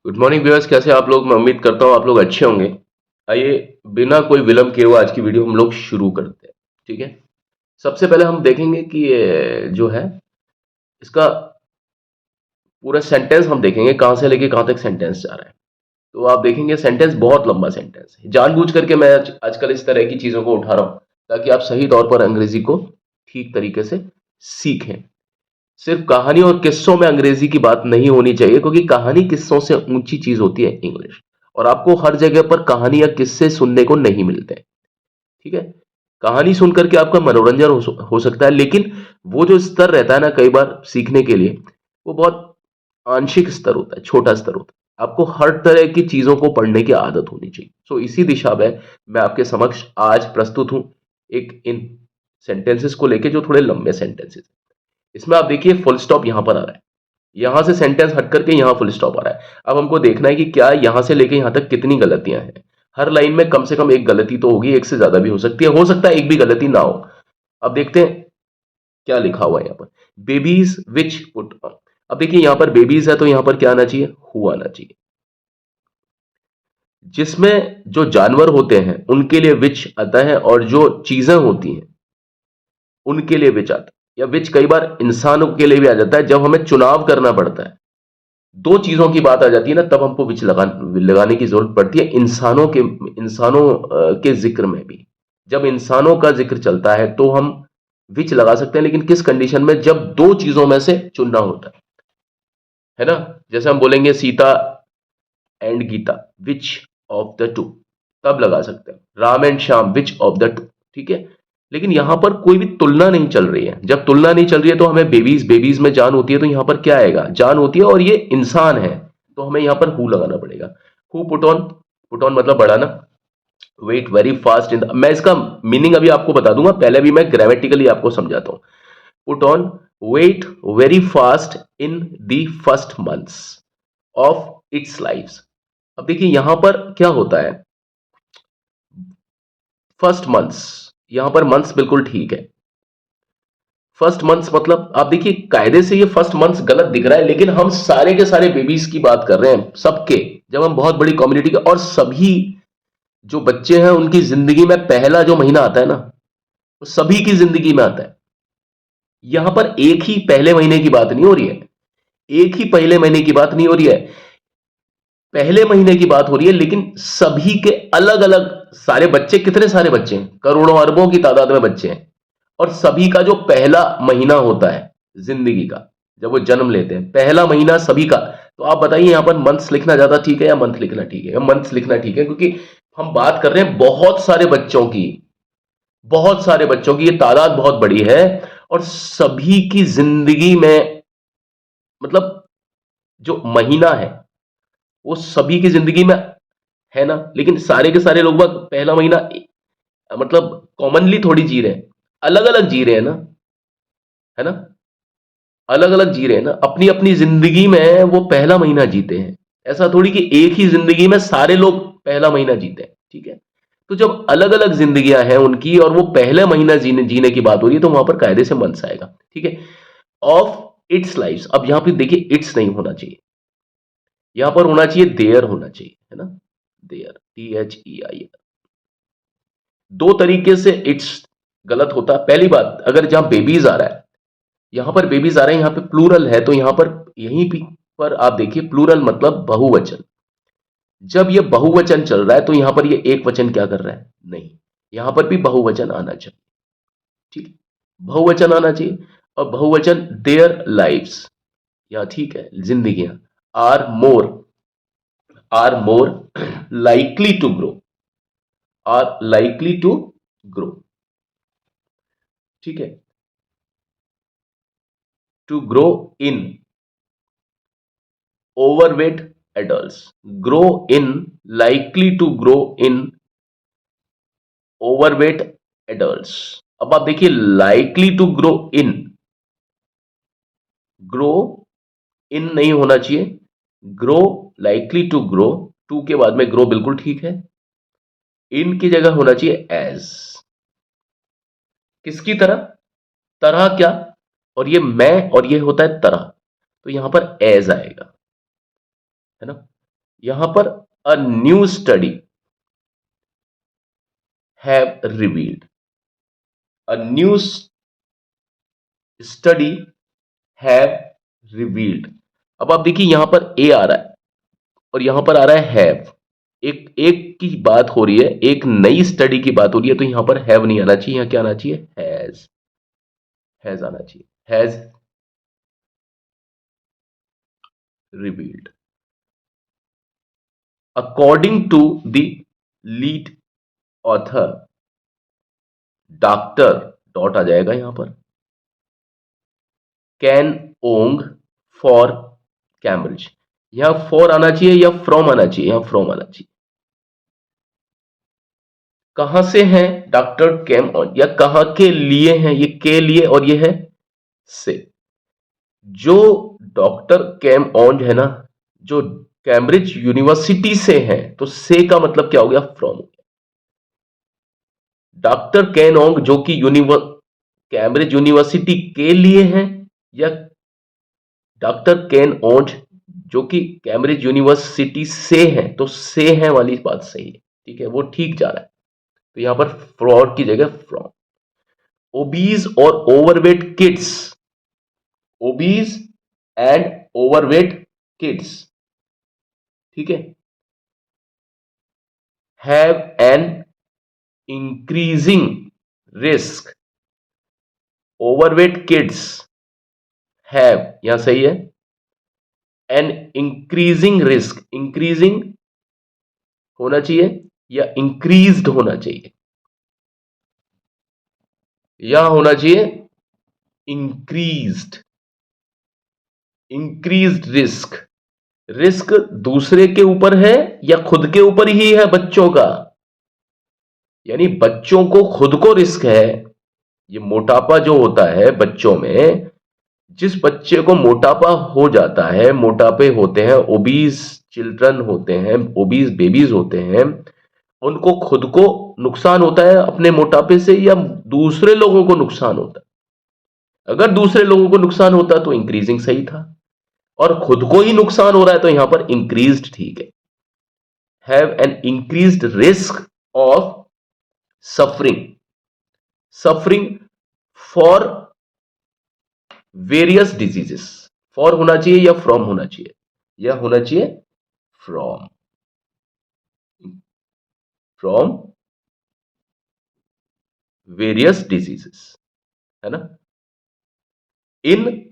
Good morning viewers, कैसे आप लोग? मैं उम्मीद करता हूँ आप लोग अच्छे होंगे। आइए, बिना कोई विलंब किए हुए आज की वीडियो हम लोग शुरू करते हैं। ठीक है। सबसे पहले हम देखेंगे कि ये जो है इसका पूरा सेंटेंस हम देखेंगे, कहाँ से लेके कहाँ तक सेंटेंस जा रहा है। तो आप देखेंगे सेंटेंस बहुत लंबा सेंटेंस है। जानबूझ करके मैं आजकल इस तरह की चीज़ों को उठा रहा हूँ ताकि आप सही तौर पर अंग्रेजी को ठीक तरीके से सीखें। सिर्फ कहानी और किस्सों में अंग्रेजी की बात नहीं होनी चाहिए, क्योंकि कहानी किस्सों से ऊंची चीज होती है इंग्लिश। और आपको हर जगह पर कहानी या किस्से सुनने को नहीं मिलते हैं। ठीक है। कहानी सुनकर के आपका मनोरंजन हो सकता है, लेकिन वो जो स्तर रहता है ना कई बार सीखने के लिए, वो बहुत आंशिक स्तर होता है, छोटा स्तर होता है। आपको हर तरह की चीजों को पढ़ने की आदत होनी चाहिए। सो इसी दिशा में मैं आपके समक्ष आज प्रस्तुत हूं, एक इन सेंटेंसेस को लेके जो थोड़े लंबे सेंटेंसेस। इसमें आप देखिए फुल स्टॉप यहां पर आ रहा है। यहां से सेंटेंस हट करके यहां फुल स्टॉप आ रहा है। अब हमको देखना है कि क्या यहां से लेके यहां तक कितनी गलतियां हैं। हर लाइन में कम से कम एक गलती तो होगी, एक से ज्यादा भी हो सकता है एक भी गलती ना हो। अब देखते हैं क्या लिखा हुआ है यहां पर। Babies which put on. अब देखिए यहां पर बेबीज है तो यहां पर क्या आना चाहिए? हु आना चाहिए। जिसमें जो जानवर होते हैं उनके लिए विच आता है, और जो चीजें होती हैं उनके लिए विच आता है। या विच कई बार इंसानों के लिए भी आ जाता है जब हमें चुनाव करना पड़ता है। दो चीजों की बात आ जाती है ना, तब हमको विच लगाने की जरूरत पड़ती है। इंसानों के जिक्र में भी, जब इंसानों का जिक्र चलता है तो हम विच लगा सकते हैं, लेकिन किस कंडीशन में? जब दो चीजों में से चुनना होता है ना। जैसे हम बोलेंगे Sita and Gita, which of the two, तब लगा सकते हैं। Ram and Shyam, which of the two. ठीक है। लेकिन यहां पर कोई भी तुलना नहीं चल रही है। जब तुलना नहीं चल रही है तो हमें बेबीज बेबीज में जान होती है, तो यहां पर क्या आएगा? जान होती है और ये इंसान है, तो हमें यहां पर हु लगाना पड़ेगा। हु पुट ऑन मतलब बढ़ाना। Weight very fast in the, मैं इसका मीनिंग अभी आपको बता दूंगा, पहले भी मैं ग्रामेटिकली आपको समझाता हूं। Put on weight very fast in the first months of its life. अब देखिए यहां पर क्या होता है। फर्स्ट मंथ्स, यहां पर मंथ्स बिल्कुल ठीक है। फर्स्ट मंथ्स मतलब आप देखिए कायदे से ये फर्स्ट मंथ्स गलत दिख रहा है, लेकिन हम सारे के सारे बेबीज की बात कर रहे हैं, सबके। जब हम बहुत बड़ी कम्युनिटी के और सभी जो बच्चे हैं उनकी जिंदगी में पहला जो महीना आता है ना, वो सभी की जिंदगी में आता है। यहां पर एक ही पहले महीने की बात नहीं हो रही है। एक ही पहले महीने की बात नहीं हो रही है। पहले महीने की बात हो रही है, लेकिन सभी के अलग अलग सारे बच्चे, कितने सारे बच्चे हैं, करोड़ों अरबों की तादाद में बच्चे हैं। और सभी का जो पहला महीना होता है जिंदगी का, जब वो जन्म लेते हैं, पहला महीना सभी का। तो आप बताइए यहां पर मंथ्स लिखना ज्यादा ठीक है या मंथ लिखना ठीक है? या मंथ्स लिखना ठीक है, क्योंकि हम बात कर रहे हैं बहुत सारे बच्चों की। बहुत सारे बच्चों की ये तादाद बहुत बड़ी है, और सभी की जिंदगी में, मतलब जो महीना है वो सभी की जिंदगी में है ना। लेकिन सारे के सारे लोग बाग पहला महीना मतलब कॉमनली थोड़ी जी रहे हैं, अलग अलग जी रहे हैं ना, है ना। अलग अलग जी रहे हैं ना, अपनी अपनी जिंदगी में वो पहला महीना जीते हैं। ऐसा थोड़ी कि एक ही जिंदगी में सारे लोग पहला महीना जीते हैं। ठीक है। तो जब अलग अलग जिंदगियां हैं उनकी और वो पहले महीना जीने जीने की बात हो रही है, तो वहां पर कायदे से मंथ्स आएगा। ठीक है। ऑफ इट्स लाइफ, अब यहां पे देखिए इट्स नहीं होना चाहिए, यहां पर होना चाहिए देयर होना चाहिए, है ना। There, THEIR। दो तरीके से इट्स गलत होता है। पहली बात, अगर जहां बेबीज आ रहा है, यहां पर बेबीज आ रहे हैं, यहां पे प्लूरल है, तो यहां पर यहीं पर आप देखिए प्लूरल मतलब बहुवचन। जब ये बहुवचन चल रहा है तो यहां पर ये एक वचन क्या कर रहा है? नहीं, यहां पर भी बहुवचन आना चाहिए। ठीक है? बहुवचन आना चाहिए। और बहुवचन देयर लाइव्स, या ठीक है, जिंदगियां are more likely to grow, are likely to grow. ठीक है। To grow in overweight adults, grow in, likely to grow in overweight adults। अब आप देखिए likely to grow in नहीं होना चाहिए, grow, likely to grow, to के बाद में grow बिल्कुल ठीक है। इन की जगह होना चाहिए as। किसकी तरह? तरह क्या? और ये मैं और ये होता है तरह, तो यहां पर as आएगा, है ना। यहां पर a new study have revealed, a new study have revealed. अब आप देखिए यहां पर ए आ रहा है और यहां पर आ रहा है हैव। एक एक की बात हो रही है, एक नई स्टडी की बात हो रही है, तो यहां पर हैव नहीं आना चाहिए, यहां क्या आना चाहिए, हैज आना चाहिए, has revealed according to the lead author doctor, dot आ जाएगा यहां पर, कैन ओंग फॉर कैम्ब्रिज। यहां फॉर आना चाहिए या फ्रॉम आना चाहिए, यहां फ्रॉम आना चाहिए। कहां से हैं डॉक्टर केम ऑन, या कहां के लिए हैं, ये के लिए और ये है से। जो डॉक्टर केम ऑन है ना, जो कैम्ब्रिज यूनिवर्सिटी से हैं, तो से का मतलब क्या हो गया, फ्रॉम। डॉक्टर केन ओंग जो कि कैम्ब्रिज यूनिवर्सिटी के लिए हैं, या डॉक्टर केन ओंज जो कि कैम्ब्रिज यूनिवर्सिटी से हैं, तो से हैं वाली बात सही है, ठीक है, वो ठीक जा रहा है। तो यहां पर फ्रॉड की जगह फ्रॉम। ओबीज और overweight kids, obese and overweight kids, ठीक है, have an increasing risk, overweight kids have, यहां सही है, एन इंक्रीजिंग रिस्क, इंक्रीजिंग होना चाहिए या इंक्रीज्ड होना चाहिए, या होना चाहिए इंक्रीज्ड, इंक्रीज्ड रिस्क। रिस्क दूसरे के ऊपर है या खुद के ऊपर ही है, बच्चों का, यानी बच्चों को खुद को रिस्क है। ये मोटापा जो होता है बच्चों में, जिस बच्चे को मोटापा हो जाता है, मोटापे होते हैं, ओबीज चिल्ड्रन होते हैं, ओबीज बेबीज होते हैं, उनको खुद को नुकसान होता है अपने मोटापे से या दूसरे लोगों को नुकसान होता है। अगर दूसरे लोगों को नुकसान होता तो इंक्रीजिंग सही था, और खुद को ही नुकसान हो रहा है तो यहां पर इंक्रीज्ड ठीक है। Have an increased risk of suffering, suffering for various diseases. For होना चाहिए या फ्रॉम होना चाहिए, या होना चाहिए फ्रॉम, फ्रॉम वेरियस डिजीजेस, है ना। इन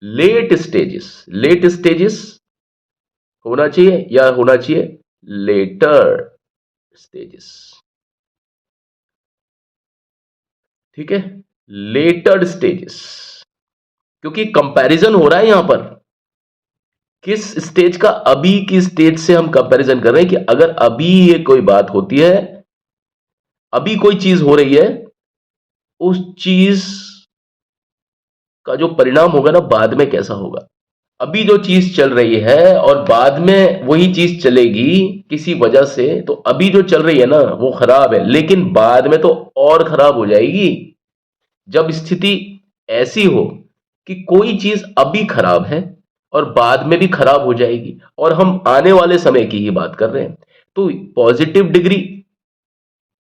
लेट स्टेजेस, लेट स्टेजेस होना चाहिए या होना चाहिए लेटर स्टेजेस, ठीक है, लेटर स्टेजेस, क्योंकि कंपैरिजन हो रहा है यहां पर किस स्टेज का, अभी की स्टेज से हम कंपैरिजन कर रहे हैं कि अगर अभी ये कोई बात होती है, अभी कोई चीज हो रही है, उस चीज का जो परिणाम होगा ना बाद में कैसा होगा। अभी जो चीज चल रही है और बाद में वही चीज चलेगी किसी वजह से, तो अभी जो चल रही है ना वो खराब है, लेकिन बाद में तो और खराब हो जाएगी। जब स्थिति ऐसी हो कि कोई चीज अभी खराब है और बाद में भी खराब हो जाएगी, और हम आने वाले समय की ही बात कर रहे हैं, तो पॉजिटिव डिग्री,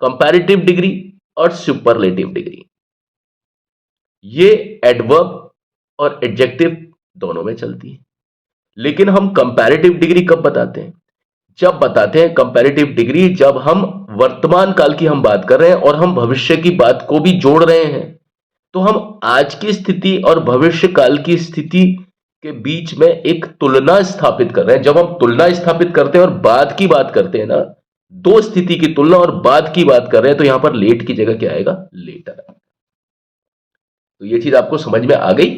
कंपैरेटिव डिग्री और सुपरलेटिव डिग्री, ये एडवर्ब और एडजेक्टिव दोनों में चलती है। लेकिन हम कंपैरेटिव डिग्री कब बताते हैं, जब बताते हैं कंपैरेटिव डिग्री जब हम वर्तमान काल की हम बात कर रहे हैं और हम भविष्य की बात को भी जोड़ रहे हैं, तो हम आज की स्थिति और भविष्य काल की स्थिति के बीच में एक तुलना स्थापित कर रहे हैं। जब हम तुलना स्थापित करते हैं और बाद की बात करते हैं ना, दो स्थिति की तुलना और बाद की बात कर रहे हैं, तो यहां पर लेट की जगह क्या आएगा, लेटर। तो ये चीज आपको समझ में आ गई,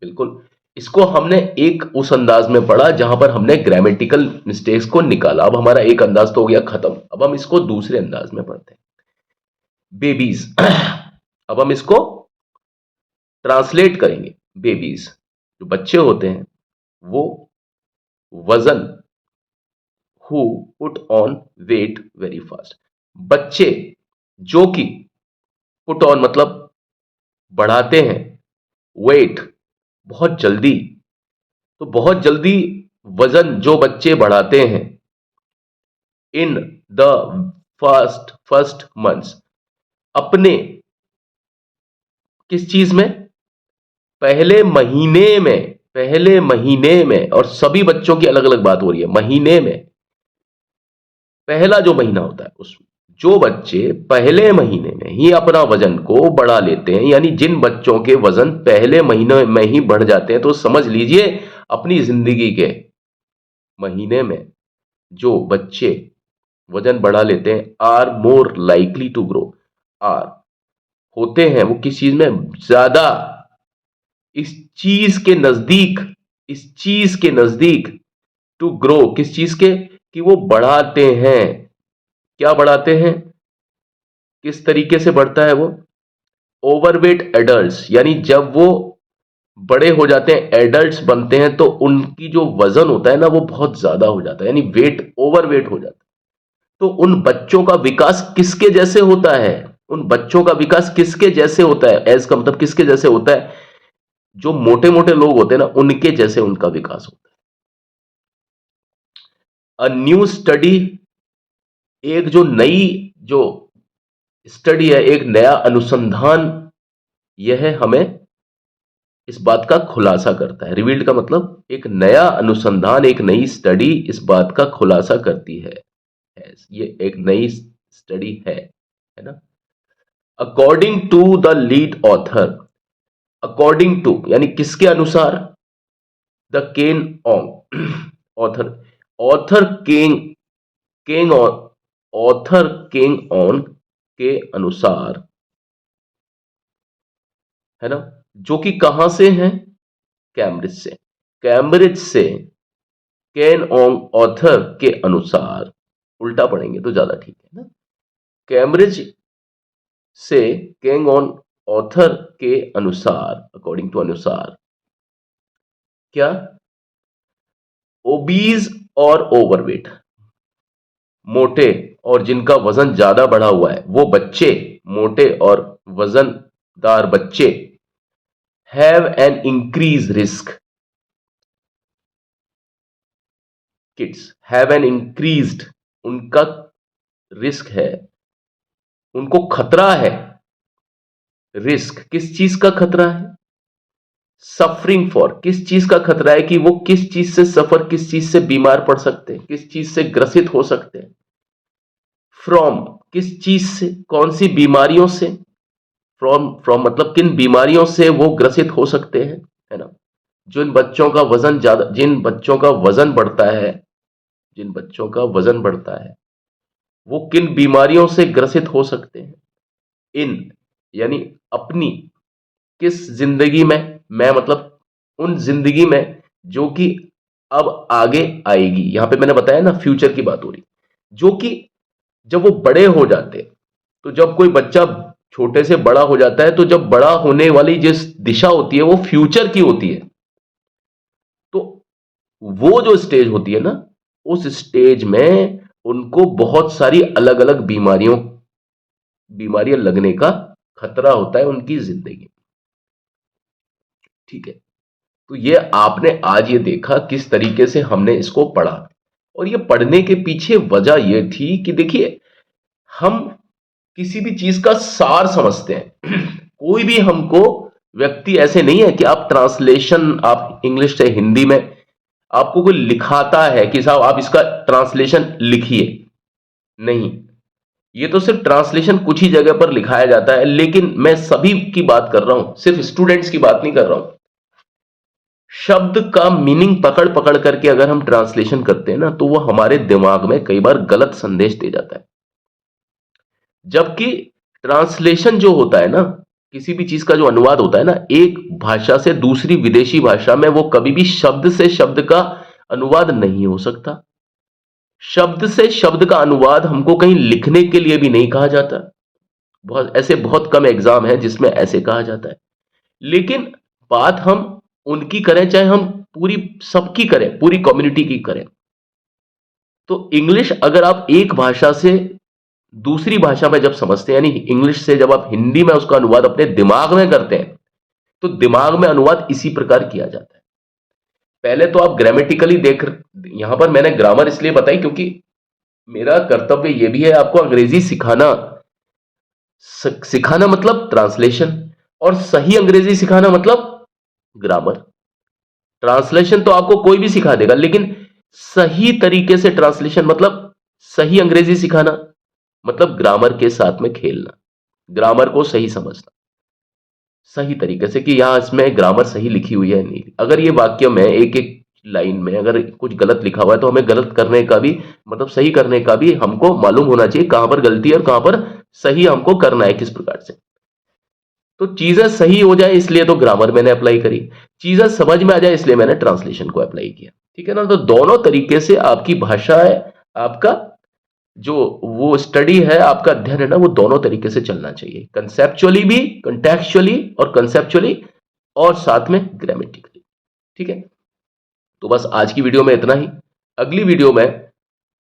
बिल्कुल। इसको हमने एक उस अंदाज में पढ़ा जहां पर हमने ग्रामेटिकल मिस्टेक्स को निकाला। अब हमारा एक अंदाज तो हो गया खत्म, अब हम इसको दूसरे अंदाज में पढ़ते हैं, बेबीज। अब हम इसको ट्रांसलेट करेंगे। बेबीज जो बच्चे होते हैं वो वजन, who put on weight very fast, बच्चे जो कि पुट ऑन मतलब बढ़ाते हैं वेट बहुत जल्दी, तो बहुत जल्दी वजन जो बच्चे बढ़ाते हैं इन द फर्स्ट मंथ्स, अपने किस चीज में, पहले महीने में, और सभी बच्चों की अलग अलग बात हो रही है, महीने में पहला जो महीना होता है उसमें जो बच्चे पहले महीने में ही अपना वजन को बढ़ा लेते हैं, यानी जिन बच्चों के वजन पहले महीने में ही बढ़ जाते हैं, तो समझ लीजिए अपनी जिंदगी के महीने में जो बच्चे वजन बढ़ा लेते हैं are more likely to grow, are होते हैं वो किस चीज में ज्यादा, इस चीज के नजदीक, इस चीज के नजदीक, टू ग्रो किस चीज के, कि वो बढ़ाते हैं। क्या बढ़ाते हैं, किस तरीके से बढ़ता है वो, ओवरवेट एडल्ट्स, यानी जब वो बड़े हो जाते हैं, एडल्ट्स बनते हैं, तो उनकी जो वजन होता है ना वो बहुत ज्यादा हो जाता है, यानी वेट ओवरवेट हो जाता है। तो उन बच्चों का विकास किसके जैसे होता है, उन बच्चों का विकास किसके जैसे होता है, एज का मतलब किसके जैसे होता है, जो मोटे मोटे लोग होते हैं ना उनके जैसे उनका विकास होता है। अ न्यू स्टडी, एक जो नई जो स्टडी है, एक नया अनुसंधान, यह हमें इस बात का खुलासा करता है। रिवील्ड का मतलब एक नया अनुसंधान, एक नई स्टडी इस बात का खुलासा करती है। ये एक नई स्टडी है ना। According to the lead author, according to यानी किसके अनुसार, the Ken Ong author, author Keng, Keng author केंग ऑन के अनुसार, है ना, जो कि कहां से है, कैम्ब्रिज से, कैम्ब्रिज से केन ओंग ऑथर के अनुसार, उल्टा पढ़ेंगे तो ज्यादा ठीक है ना, कैम्ब्रिज से केंग ऑन ऑथर के अनुसार, अकॉर्डिंग टू अनुसार, क्या, ओबीज और ओवरवेट, मोटे और जिनका वजन ज्यादा बढ़ा हुआ है वो बच्चे, मोटे और वजनदार बच्चे, have an increase risk, kids have an increased, उनका रिस्क है, उनको खतरा है, रिस्क किस चीज का खतरा है, सफरिंग फॉर किस चीज का खतरा है, कि वो किस चीज से सफर, किस चीज से बीमार पड़ सकते हैं, किस चीज से ग्रसित हो सकते हैं, फ्रॉम किस चीज से, कौन सी बीमारियों से, फ्रॉम फ्रॉम मतलब किन बीमारियों से वो ग्रसित हो सकते हैं, है ना। जिन बच्चों का वजन ज्यादा, जिन बच्चों का वजन बढ़ता है, जिन बच्चों का वजन बढ़ता है वो किन बीमारियों से ग्रसित हो सकते हैं, इन यानी अपनी किस जिंदगी में, मैं मतलब उन जिंदगी में जो कि अब आगे आएगी, यहां पे मैंने बताया ना फ्यूचर की बात हो रही, जो कि जब वो बड़े हो जाते हैं, तो जब कोई बच्चा छोटे से बड़ा हो जाता है, तो जब बड़ा होने वाली जिस दिशा होती है वो फ्यूचर की होती है, तो वो जो स्टेज होती है ना, उस स्टेज में उनको बहुत सारी अलग अलग बीमारियां लगने का खतरा होता है उनकी जिंदगी में। ठीक है, तो ये आपने आज ये देखा किस तरीके से हमने इसको पढ़ा, और ये पढ़ने के पीछे वजह ये थी कि देखिए हम किसी भी चीज का सार समझते हैं कोई भी हमको व्यक्ति ऐसे नहीं है कि आप ट्रांसलेशन, आप इंग्लिश से हिंदी में आपको कोई लिखाता है कि साहब आप इसका ट्रांसलेशन लिखिए, नहीं, ये तो सिर्फ ट्रांसलेशन कुछ ही जगह पर लिखाया जाता है, लेकिन मैं सभी की बात कर रहा हूं, सिर्फ स्टूडेंट्स की बात नहीं कर रहा हूं। शब्द का मीनिंग पकड़ पकड़ करके अगर हम ट्रांसलेशन करते हैं ना, तो वो हमारे दिमाग में कई बार गलत संदेश दे जाता है। जबकि ट्रांसलेशन जो होता है ना, किसी भी चीज का जो अनुवाद होता है ना, एक भाषा से दूसरी विदेशी भाषा में, वो कभी भी शब्द से शब्द का अनुवाद नहीं हो सकता। शब्द से शब्द का अनुवाद हमको कहीं लिखने के लिए भी नहीं कहा जाता, बहुत कम एग्जाम है जिसमें ऐसे कहा जाता है। लेकिन बात हम उनकी करें, चाहे हम पूरी सबकी करें, पूरी कम्युनिटी की करें, तो इंग्लिश अगर आप एक भाषा से दूसरी भाषा में जब समझते हैं, यानी इंग्लिश से जब आप हिंदी में उसका अनुवाद अपने दिमाग में करते हैं, तो दिमाग में अनुवाद इसी प्रकार किया जाता है। पहले तो आप ग्रामेटिकली देख, यहां पर मैंने ग्रामर इसलिए बताई क्योंकि मेरा कर्तव्य ये भी है आपको अंग्रेजी सिखाना। सिखाना मतलब ट्रांसलेशन, और सही अंग्रेजी सिखाना मतलब ग्रामर। ट्रांसलेशन तो आपको कोई भी सिखा देगा, लेकिन सही तरीके से ट्रांसलेशन मतलब सही अंग्रेजी सिखाना, मतलब ग्रामर के साथ में खेलना, ग्रामर को सही समझना, सही तरीके से कि यहां इसमें ग्रामर सही लिखी हुई है नहीं। अगर ये वाक्य में एक एक लाइन में अगर कुछ गलत लिखा हुआ है तो हमें गलत करने का भी, मतलब सही करने का भी हमको मालूम होना चाहिए कहां पर गलती है और कहां पर सही हमको करना है किस प्रकार से। तो चीजें सही हो जाए इसलिए तो ग्रामर मैंने अप्लाई करी, चीजें समझ में आ जाए इसलिए मैंने ट्रांसलेशन को अप्लाई किया। ठीक है ना, तो दोनों तरीके से आपकी भाषा है, आपका जो वो स्टडी है, आपका अध्ययन है ना, वो दोनों तरीके से चलना चाहिए, कंसेप्चुअली भी, कंटेक्चुअली और कंसेप्चुअली, और साथ में ग्रामेटिकली। ठीक है, तो बस आज की वीडियो में इतना ही। अगली वीडियो में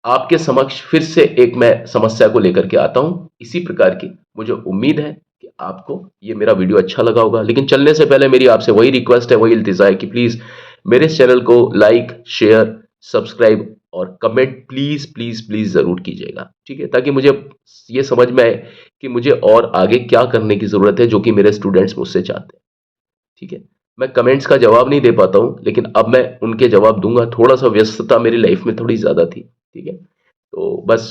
आपके समक्ष फिर से एक मैं समस्या को लेकर के आता हूं इसी प्रकार की। मुझे उम्मीद है कि आपको ये मेरा वीडियो अच्छा लगा होगा, लेकिन चलने से पहले मेरी आपसे वही रिक्वेस्ट है, वही इल्तिजा है कि प्लीज मेरे इस चैनल को लाइक, शेयर, सब्सक्राइब और कमेंट प्लीज प्लीज प्लीज जरूर कीजिएगा। ठीक है, ताकि मुझे ये समझ में आए कि मुझे और आगे क्या करने की जरूरत है, जो कि मेरे स्टूडेंट्स मुझसे चाहते हैं। ठीक है, मैं कमेंट्स का जवाब नहीं दे पाता हूं, लेकिन अब मैं उनके जवाब दूंगा। थोड़ा सा व्यस्तता मेरी लाइफ में थोड़ी ज्यादा थी। ठीक है, तो बस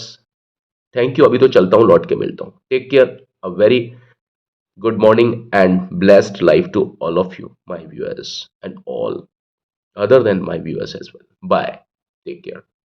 थैंक यू, अभी तो चलता हूं, लौट के मिलता हूं। Take care, a very good morning and blessed life to all of you my viewers and all other than my viewers as well. Bye, take care.